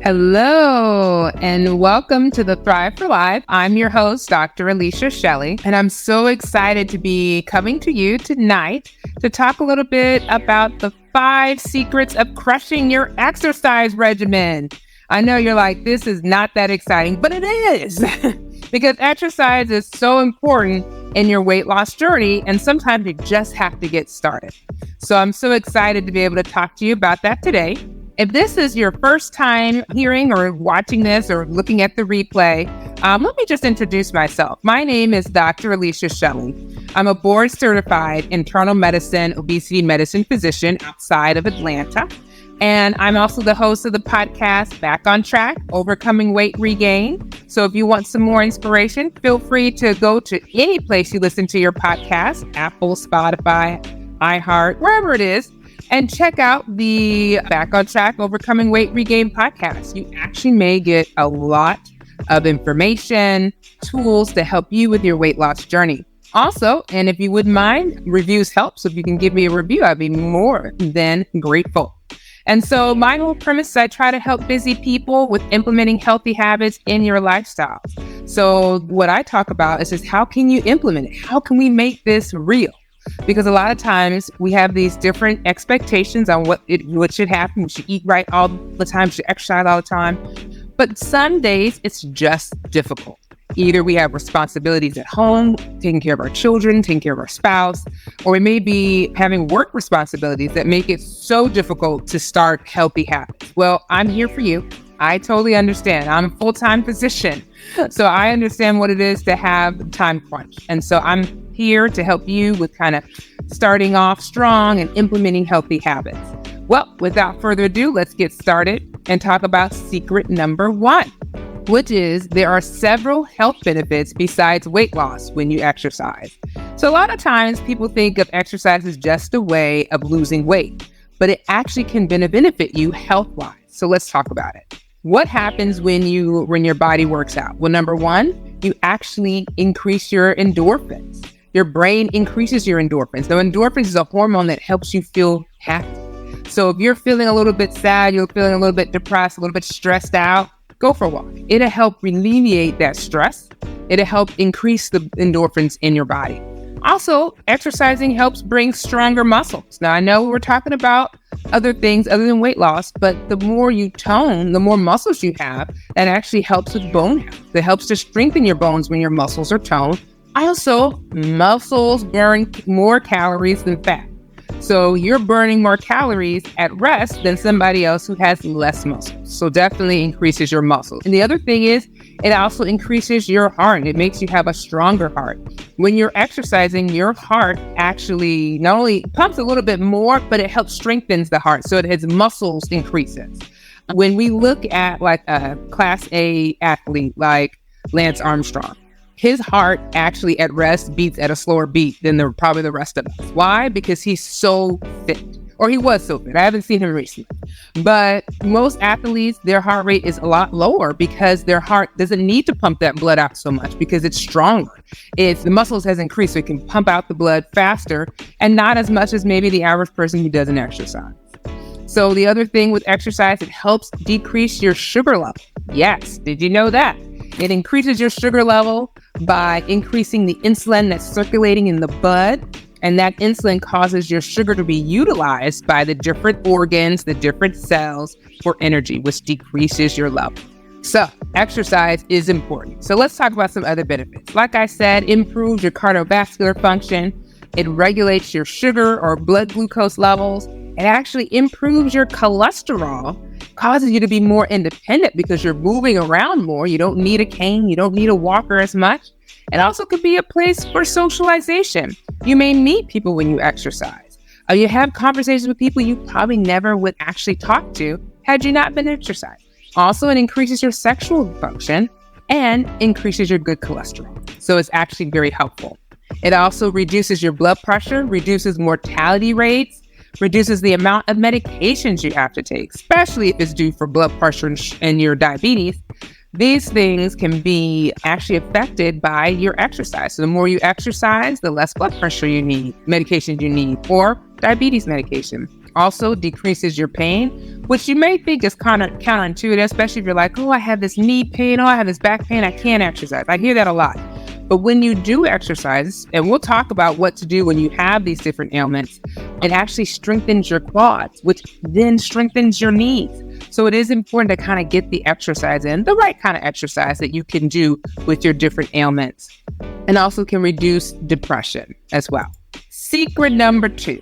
Hello, and welcome to the Thrive for Life. I'm your host, Dr. Shelly, and I'm so excited to be coming to you tonight to talk a little bit about the 5 secrets of crushing your exercise regimen. I know you're like, this is not that exciting, but it is because exercise is so important in your weight loss journey, and sometimes you just have to get started. So I'm so excited to be able to talk to you about that today. If this is your first time hearing or watching this or looking at the replay, let me just introduce myself. My name is Dr. Shelly. I'm a board-certified internal medicine, obesity medicine physician outside of Atlanta. And I'm also the host of the podcast, Back on Track, Overcoming Weight Regain. So if you want some more inspiration, feel free to go to any place you listen to your podcast, Apple, Spotify, iHeart, wherever it is, and check out the Back on Track, Overcoming Weight Regain podcast. You actually may get a lot of information, tools to help you with your weight loss journey. Also, and if you wouldn't mind, reviews help. So if you can give me a review, I'd be more than grateful. And so my whole premise is I try to help busy people with implementing healthy habits in your lifestyle. So what I talk about is just how can you implement it? How can we make this real? Because a lot of times we have these different expectations on what should happen. We should eat right all the time, we should exercise all the time. But some days it's just difficult. Either we have responsibilities at home, taking care of our children, taking care of our spouse, or we may be having work responsibilities that make it so difficult to start healthy habits. Well, I'm here for you. I totally understand. I'm a full-time physician, so I understand what it is to have time crunch. And so I'm here to help you with kind of starting off strong and implementing healthy habits. Well, without further ado, let's get started and talk about secret number 1, which is there are several health benefits besides weight loss when you exercise. So a lot of times people think of exercise as just a way of losing weight, but it actually can benefit you health-wise. So let's talk about it. What happens when your body works out? Well, number 1, you actually increase your endorphins. Your brain increases your endorphins. Now, endorphins is a hormone that helps you feel happy. So if you're feeling a little bit sad, you're feeling a little bit depressed, a little bit stressed out, go for a walk. It'll help alleviate that stress. It'll help increase the endorphins in your body. Also, exercising helps bring stronger muscles. Now, I know we're talking about other things other than weight loss, but the more you tone, the more muscles you have, that actually helps with bone health. It helps to strengthen your bones when your muscles are toned. Also, muscles burn more calories than fat. So you're burning more calories at rest than somebody else who has less muscles. So definitely increases your muscles. And the other thing is, it also increases your heart. It makes you have a stronger heart. When you're exercising, your heart actually not only pumps a little bit more, but it helps strengthens the heart. So it has muscles increases. When we look at like a class A athlete like Lance Armstrong, his heart actually at rest beats at a slower beat than probably the rest of us. Why? Because he's so fit, or he was so fit. I haven't seen him recently. But most athletes, their heart rate is a lot lower because their heart doesn't need to pump that blood out so much because it's stronger. The muscles has increased, so it can pump out the blood faster and not as much as maybe the average person who doesn't exercise. So the other thing with exercise, it helps decrease your sugar level. Yes, did you know that? It increases your sugar level by increasing the insulin that's circulating in the blood. And that insulin causes your sugar to be utilized by the different organs, the different cells for energy, which decreases your level. So exercise is important. So let's talk about some other benefits. Like I said, improves your cardiovascular function. It regulates your sugar or blood glucose levels. It actually improves your cholesterol, causes you to be more independent because you're moving around more. You don't need a cane. You don't need a walker as much. It also could be a place for socialization. You may meet people when you exercise. You have conversations with people you probably never would actually talk to had you not been exercising. Also, it increases your sexual function and increases your good cholesterol. So it's actually very helpful. It also reduces your blood pressure, reduces mortality rates, reduces the amount of medications you have to take, especially if it's due for blood pressure and your diabetes. These things can be actually affected by your exercise. So the more you exercise, the less blood pressure you need, medications you need, or diabetes medication. also decreases your pain, which you may think is kind of counterintuitive, especially if you're like, oh, I have this knee pain, oh, I have this back pain, I can't exercise. I hear that a lot. But when you do exercise, and we'll talk about what to do when you have these different ailments, it actually strengthens your quads, which then strengthens your knees. So it is important to kind of get the exercise in, the right kind of exercise that you can do with your different ailments, and also can reduce depression as well. Secret number 2.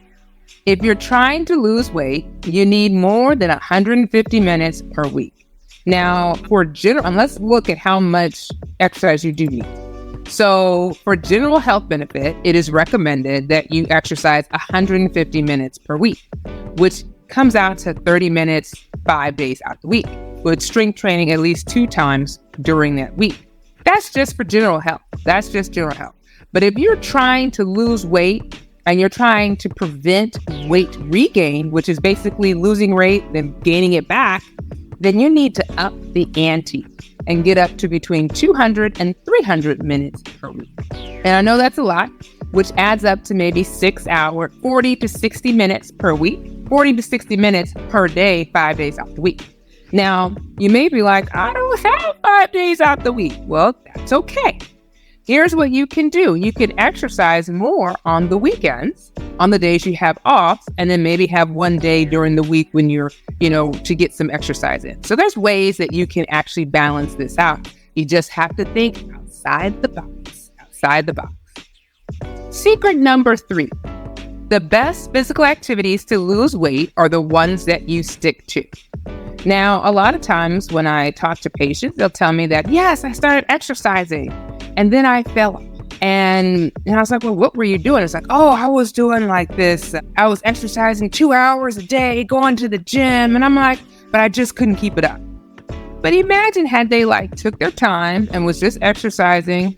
If you're trying to lose weight, you need more than 150 minutes per week. Now, and let's look at how much exercise you do need. So for general health benefit, it is recommended that you exercise 150 minutes per week, which comes out to 30 minutes, 5 days out the week, with strength training at least 2 times during that week. That's just for general health. That's just general health. But if you're trying to lose weight and you're trying to prevent weight regain, which is basically losing weight, then gaining it back, then you need to up the ante and get up to between 200 and 300 minutes per week. And I know that's a lot, which adds up to maybe 6 hours, 40 to 60 minutes per week, 40 to 60 minutes per day, 5 days out the week. Now, you may be like, I don't have 5 days out the week. Well, that's okay. Here's what you can do. You can exercise more on the weekends, on the days you have off, and then maybe have one day during the week when you're, to get some exercise in. So there's ways that you can actually balance this out. You just have to think outside the box. Secret number 3. The best physical activities to lose weight are the ones that you stick to. Now, a lot of times when I talk to patients, they'll tell me that, yes, I started exercising and then I fell off. And I was like, well, what were you doing? It's like, oh, I was doing like this. I was exercising 2 hours a day, going to the gym. And I'm like, but I just couldn't keep it up. But imagine had they took their time and was just exercising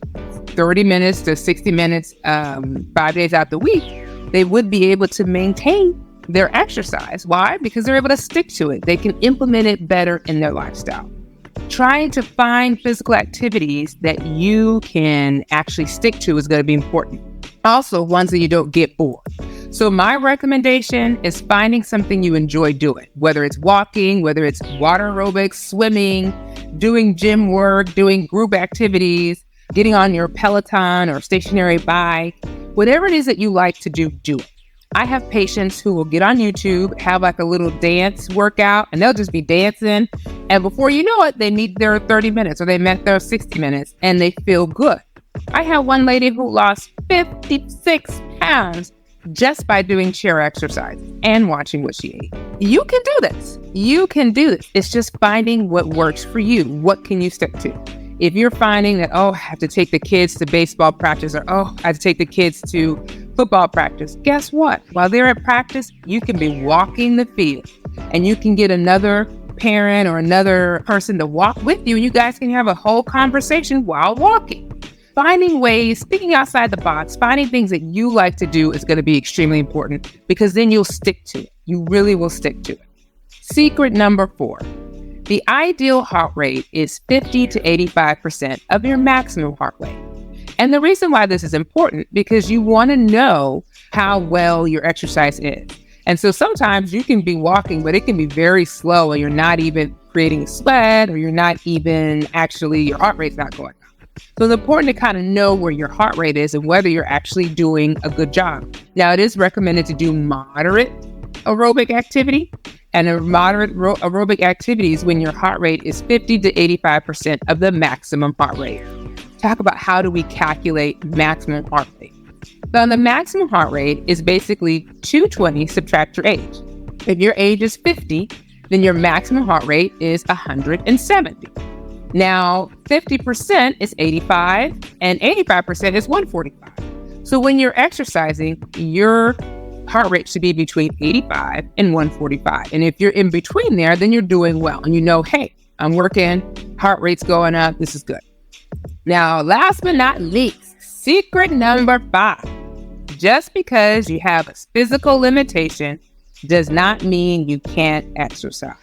30 minutes to 60 minutes, 5 days out the week, they would be able to maintain their exercise. Why? Because they're able to stick to it. They can implement it better in their lifestyle. Trying to find physical activities that you can actually stick to is going to be important. Also, ones that you don't get bored. So my recommendation is finding something you enjoy doing, whether it's walking, whether it's water aerobics, swimming, doing gym work, doing group activities, getting on your Peloton or stationary bike, whatever it is that you like to do, do it. I have patients who will get on YouTube, have a little dance workout, and they'll just be dancing. And before you know it, they meet their 30 minutes or they met their 60 minutes and they feel good. I have one lady who lost 56 pounds just by doing chair exercise and watching what she ate. You can do this. You can do this. It's just finding what works for you. What can you stick to? If you're finding that, oh, I have to take the kids to baseball practice, or oh, I have to take the kids to football practice, guess what? While they're at practice, you can be walking the field and you can get another parent or another person to walk with you. You guys can have a whole conversation while walking. Finding ways, thinking outside the box, finding things that you like to do is going to be extremely important, because then you'll stick to it. You really will stick to it. Secret number 4. The ideal heart rate is 50 to 85% of your maximum heart rate. And the reason why this is important, because you want to know how well your exercise is. And so sometimes you can be walking, but it can be very slow and you're not even creating sweat, or you're not even your heart rate's not going up. So it's important to kind of know where your heart rate is and whether you're actually doing a good job. Now, it is recommended to do moderate aerobic activity. And a moderate aerobic activity is when your heart rate is 50 to 85% of the maximum heart rate. Talk about how do we calculate maximum heart rate. So the maximum heart rate is basically 220 subtract your age. If your age is 50, then your maximum heart rate is 170. Now, 50% is 85 and 85% is 145. So when you're exercising, your heart rate should be between 85 and 145. And if you're in between there, then you're doing well. And you know, hey, I'm working, heart rate's going up, this is good. Now, last but not least, secret number 5. Just because you have a physical limitation does not mean you can't exercise.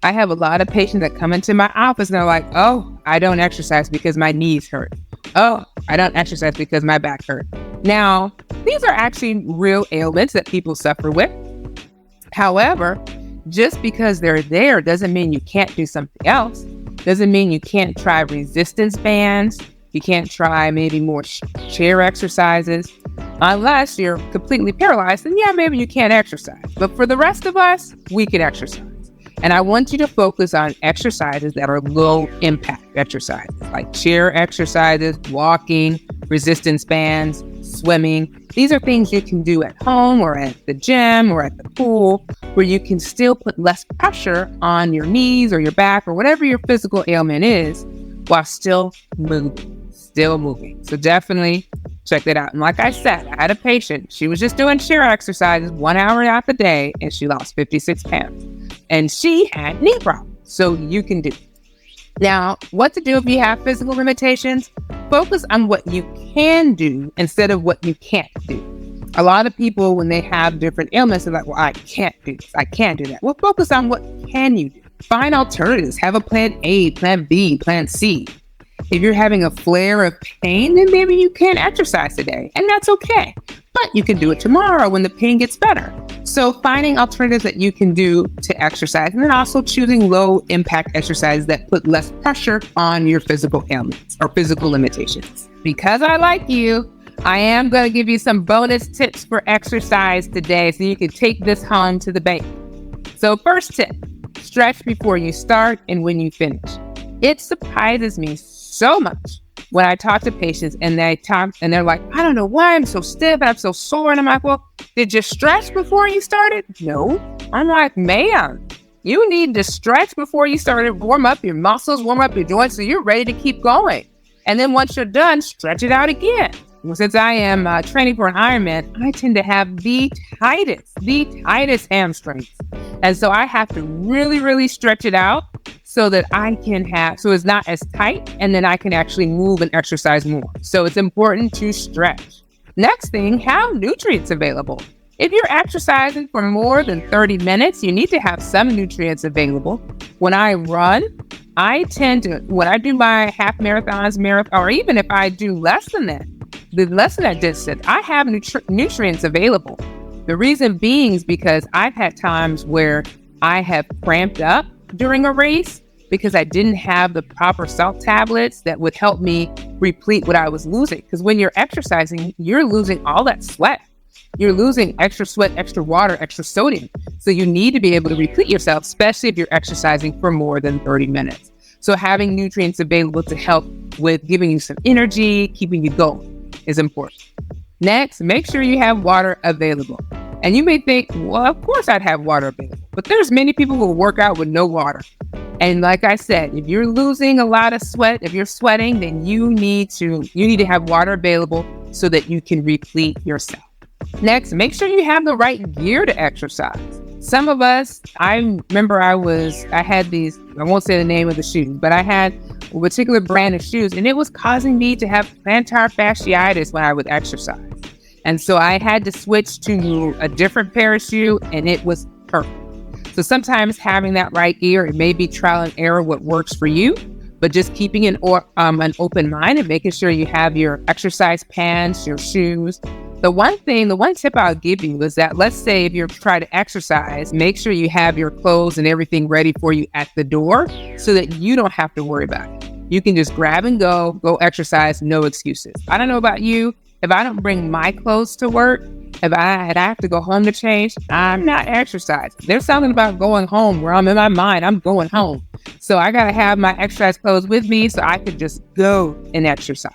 I have a lot of patients that come into my office and they're like, oh, I don't exercise because my knees hurt. Oh, I don't exercise because my back hurt. Now, these are actually real ailments that people suffer with. However, just because they're there doesn't mean you can't do something else. Doesn't mean you can't try resistance bands. You can't try maybe more chair exercises. Unless you're completely paralyzed, then yeah, maybe you can't exercise. But for the rest of us, we can exercise. And I want you to focus on exercises that are low impact exercises, like chair exercises, walking, resistance bands, swimming. These are things you can do at home or at the gym or at the pool, where you can still put less pressure on your knees or your back or whatever your physical ailment is, while still moving. So definitely check that out. And like I said, I had a patient, she was just doing chair exercises 1 hour out the day, and she lost 56 pounds. And she had knee problems. So you can do. Now, what to do if you have physical limitations? Focus on what you can do instead of what you can't do. A lot of people, when they have different ailments, they're like, well, I can't do this. I can't do that. Well, focus on what can you do. Find alternatives. Have a plan A, plan B, plan C. If you're having a flare of pain, then maybe you can't exercise today, and that's okay. But you can do it tomorrow when the pain gets better. So finding alternatives that you can do to exercise, and then also choosing low impact exercises that put less pressure on your physical ailments or physical limitations. Because I like you, I am going to give you some bonus tips for exercise today so you can take this home to the bank. So first tip, stretch before you start and when you finish. It surprises me so much when I talk to patients and they're like, I don't know why I'm so stiff, I'm so sore. And I'm like, well, did you stretch before you started? No. I'm like, ma'am, you need to stretch before you started, warm up your muscles, warm up your joints so you're ready to keep going. And then once you're done, stretch it out again. Well, since I am training for an Ironman, I tend to have the tightest hamstrings. And so I have to really, really stretch it out so that so it's not as tight, and then I can actually move and exercise more. So it's important to stretch. Next thing, have nutrients available. If you're exercising for more than 30 minutes, you need to have some nutrients available. When I run, when I do my half marathons, or even if I do less than that, distance, I have nutrients available. The reason being is because I've had times where I have cramped up during a race because I didn't have the proper salt tablets that would help me replete what I was losing. Because when you're exercising, you're losing all that sweat. You're losing extra sweat, extra water, extra sodium. So you need to be able to replete yourself, especially if you're exercising for more than 30 minutes. So having nutrients available to help with giving you some energy, keeping you going is important. Next, make sure you have water available. And you may think, well, of course I'd have water available. But there's many people who work out with no water. And like I said, if you're losing a lot of sweat, if you're sweating, then you need to have water available so that you can replete yourself. Next, make sure you have the right gear to exercise. Some of us, I remember I had these, I won't say the name of the shoes, but I had a particular brand of shoes, and it was causing me to have plantar fasciitis when I would exercise. And so I had to switch to a different pair of shoe, and it was perfect. So sometimes having that right gear, it may be trial and error what works for you, but just keeping an open mind and making sure you have your exercise pants, your shoes. The one tip I'll give you is that, let's say if you're trying to exercise, make sure you have your clothes and everything ready for you at the door so that you don't have to worry about it. You can just grab and go exercise, no excuses. I don't know about you. If I don't bring my clothes to work, if I have to go home to change, I'm not exercising. There's something about going home where I'm in my mind, I'm going home. So I got to have my exercise clothes with me so I could just go and exercise.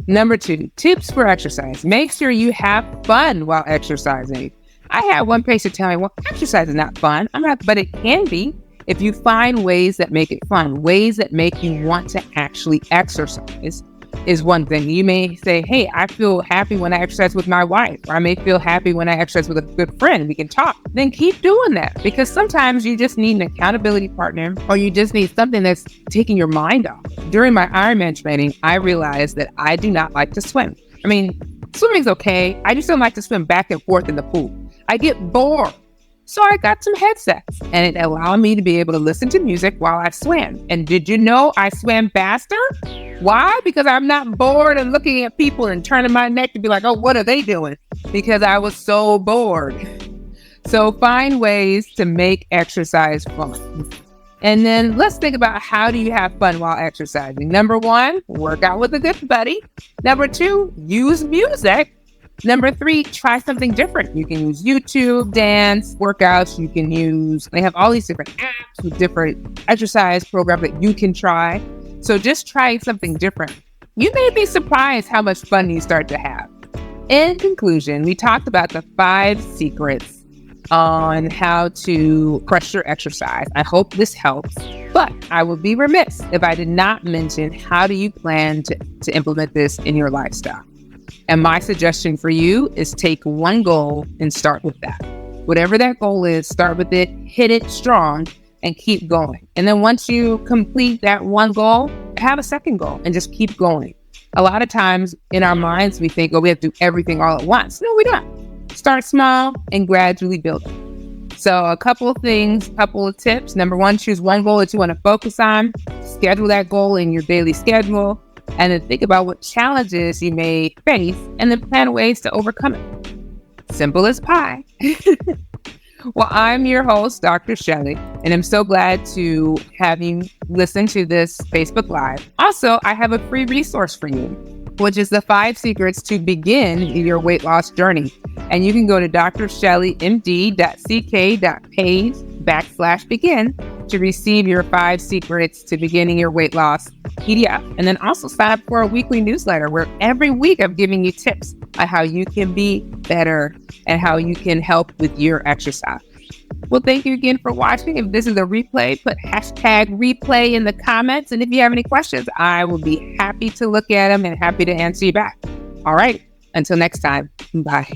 Number 2, tips for exercise. Make sure you have fun while exercising. I had one patient tell me, well, exercise is not fun. But it can be if you find ways that make it fun, ways that make you want to actually exercise. Is one thing. You may say, hey, I feel happy when I exercise with my wife, or I may feel happy when I exercise with a good friend. We can talk. Then keep doing that, because sometimes you just need an accountability partner, or you just need something that's taking your mind off. During my Ironman training, I realized that I do not like to swim. I mean, swimming's okay. I just don't like to swim back and forth in the pool. I get bored. So I got some headsets, and it allowed me to be able to listen to music while I swam. And did you know I swam faster? Why? Because I'm not bored and looking at people and turning my neck to be like, oh, what are they doing? Because I was so bored. So find ways to make exercise fun. And then let's think about, how do you have fun while exercising? Number 1, work out with a good buddy. Number 2, use music. Number 3, try something different. You can use YouTube, dance, workouts. They have all these different apps with different exercise programs that you can try. So just try something different. You may be surprised how much fun you start to have. In conclusion, we talked about the 5 secrets on how to crush your exercise. I hope this helps, but I would be remiss if I did not mention, how do you plan to implement this in your lifestyle? And my suggestion for you is take one goal and start with that. Whatever that goal is, start with it, hit it strong, and keep going. And then once you complete that one goal, have a second goal and just keep going. A lot of times in our minds, we think, we have to do everything all at once. No, we don't. Start small and gradually build it. So a couple of tips. Number 1, choose one goal that you want to focus on. Schedule that goal in your daily schedule. And then think about what challenges you may face and then plan ways to overcome it. Simple as pie. Well, I'm your host, Dr. Shelly, and I'm so glad to have you listen to this Facebook Live. Also, I have a free resource for you, which is the 5 secrets to begin your weight loss journey. And you can go to drshelly.md.ck.page/begin to receive your 5 secrets to beginning your weight loss PDF. And then also sign up for a weekly newsletter where every week I'm giving you tips on how you can be better and how you can help with your exercise. Well, thank you again for watching. If this is a replay, put #replay in the comments. And if you have any questions, I will be happy to look at them and happy to answer you back. All right. Until next time. Bye.